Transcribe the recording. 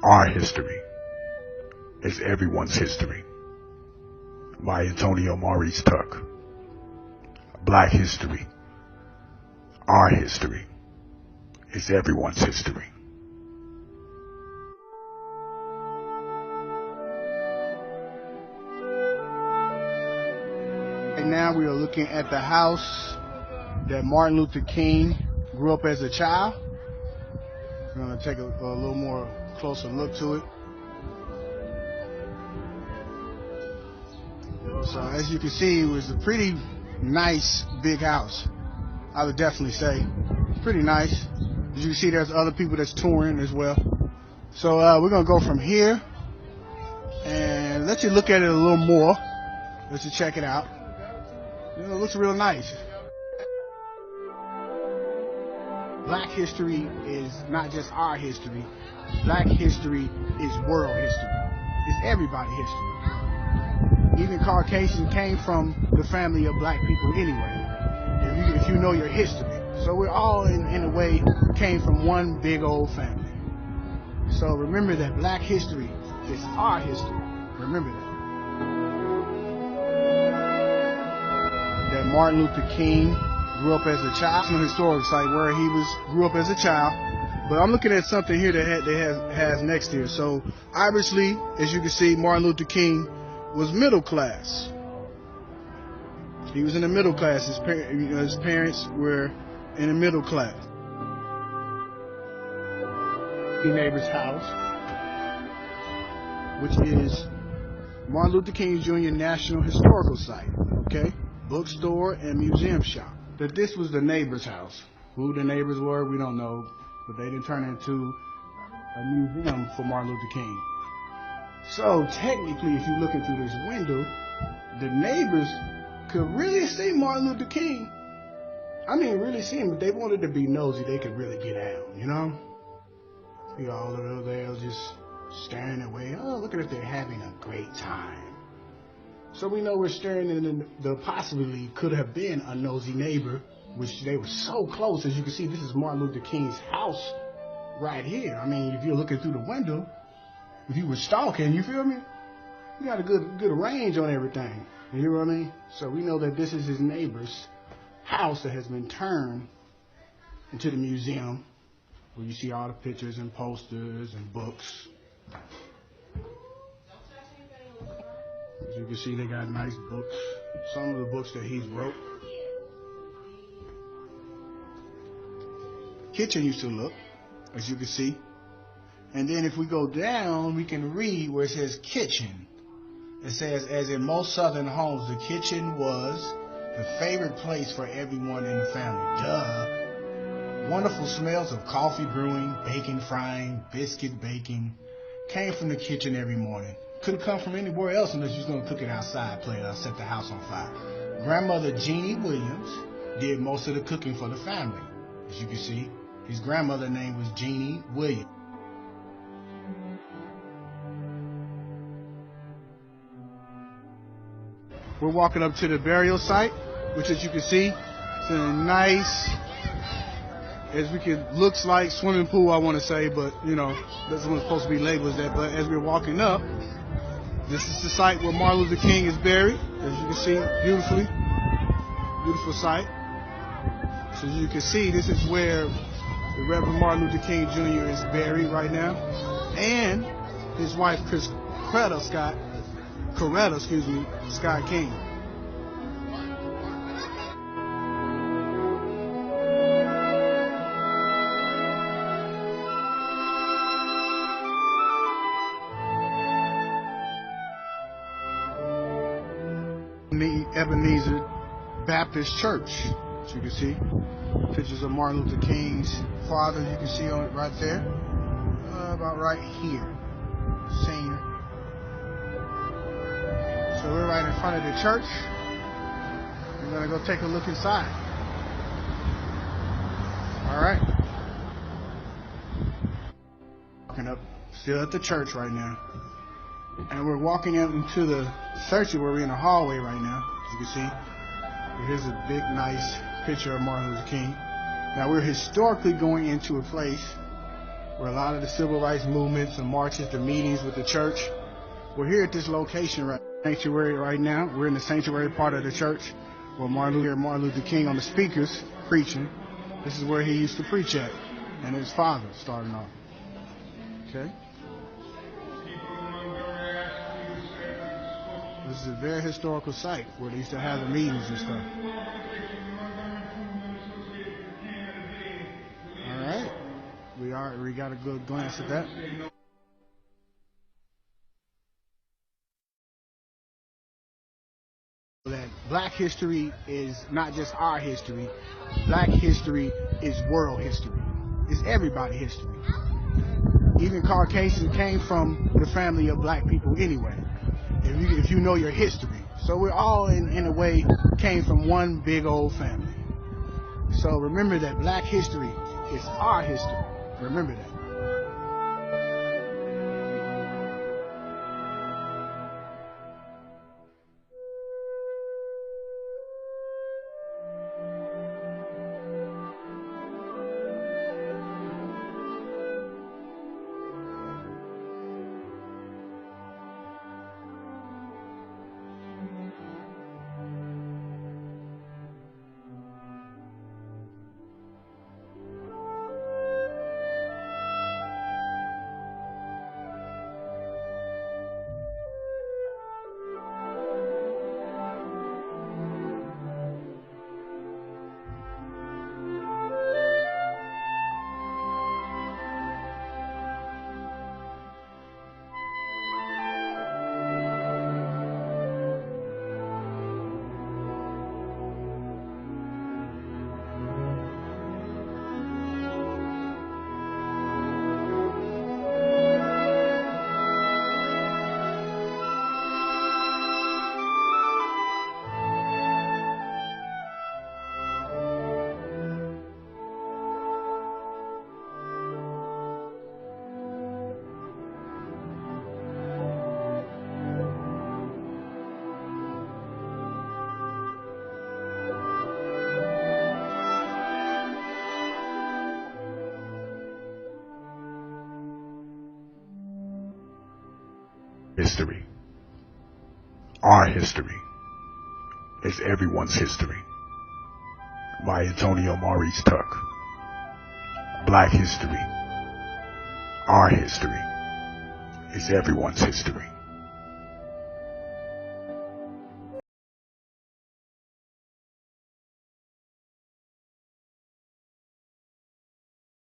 Our history is everyone's history. By Antonio Maurice Tuck. Black history, our history, is everyone's history. And now we are looking at the house that Martin Luther King grew up as a child. We're going to take a little more closer look to it. So as you can see, it was a pretty nice big house. I would definitely say it's pretty nice. As you can see, there's other people that's touring as well. So we're going to go from here and let you look at it a little more. Let you check it out. You know, it looks real nice. Black history is not just our history. Black history is world history. It's everybody's history. Even Caucasians came from the family of black people anyway, if you know your history. So we're all, in a way, came from one big old family. So remember that black history is our history. Remember that. That Martin Luther King grew up as a child. It's an historic site where he grew up as a child. But I'm looking at something here that has next here. So obviously, as you can see, Martin Luther King was middle class. He was in the middle class. His parents were in the middle class. The neighbor's house, which is Martin Luther King Jr. National Historical Site. Okay, bookstore and museum shop. That this was the neighbor's house. Who the neighbors were, we don't know, but they didn't turn it into a museum for Martin Luther King. So technically, if you're looking through this window, the neighbors could really see Martin Luther King. I mean, really see him. If they wanted to be nosy, they could really get out, you know? See all of those there just staring away. Oh, look at if they're having a great time. So we know we're staring in the possibly could have been a nosy neighbor, which they were so close. As you can see, this is Martin Luther King's house right here. I mean, if you're looking through the window, if you were stalking, you feel me? You got a good range on everything. You hear what I mean? So we know that this is his neighbor's house that has been turned into the museum, where you see all the pictures and posters and books. As you can see, they got nice books. Some of the books that he's wrote. Kitchen used to look, as you can see. And then if we go down, we can read where it says kitchen. It says, as in most Southern homes, the kitchen was the favorite place for everyone in the family. Duh. Wonderful smells of coffee brewing, bacon frying, biscuit baking came from the kitchen every morning. Couldn't come from anywhere else unless you was going to cook it outside, set the house on fire. Grandmother Jeannie Williams did most of the cooking for the family. As you can see, his grandmother's name was Jeannie Williams. We're walking up to the burial site, which as you can see, it's in a nice, looks like swimming pool, I want to say, but you know, this one's supposed to be labeled as that. But as we're walking up, this is the site where Martin Luther King is buried. As you can see, beautiful site. So as you can see, this is where the Reverend Martin Luther King Jr. is buried right now, and his wife Scott King. Ebenezer Baptist Church, as you can see. Pictures of Martin Luther King's father, you can see on it right there. About right here. Senior. So we're right in front of the church. We're going to go take a look inside. All right. Walking up, still at the church right now. And we're walking out into the sanctuary where we're in the hallway right now. As you can see, here's a big, nice picture of Martin Luther King. Now we're historically going into a place where a lot of the civil rights movements and marches, the meetings with the church. We're here at this location right sanctuary right now. We're in the sanctuary part of the church where Martin Luther King on the speakers preaching. This is where he used to preach at, and his father starting off. Okay. This is a very historical site where they used to have the meetings and stuff. All right. We got a good glance at that. That black history is not just our history. Black history is world history. It's everybody's history. Even Caucasians came from the family of black people anyway, if you know your history. So we're all, in a way, came from one big old family. So remember that black history is our history. Remember that. History. Our history is everyone's history. By Antonio Maurice Tuck. Black history. Our history is everyone's history.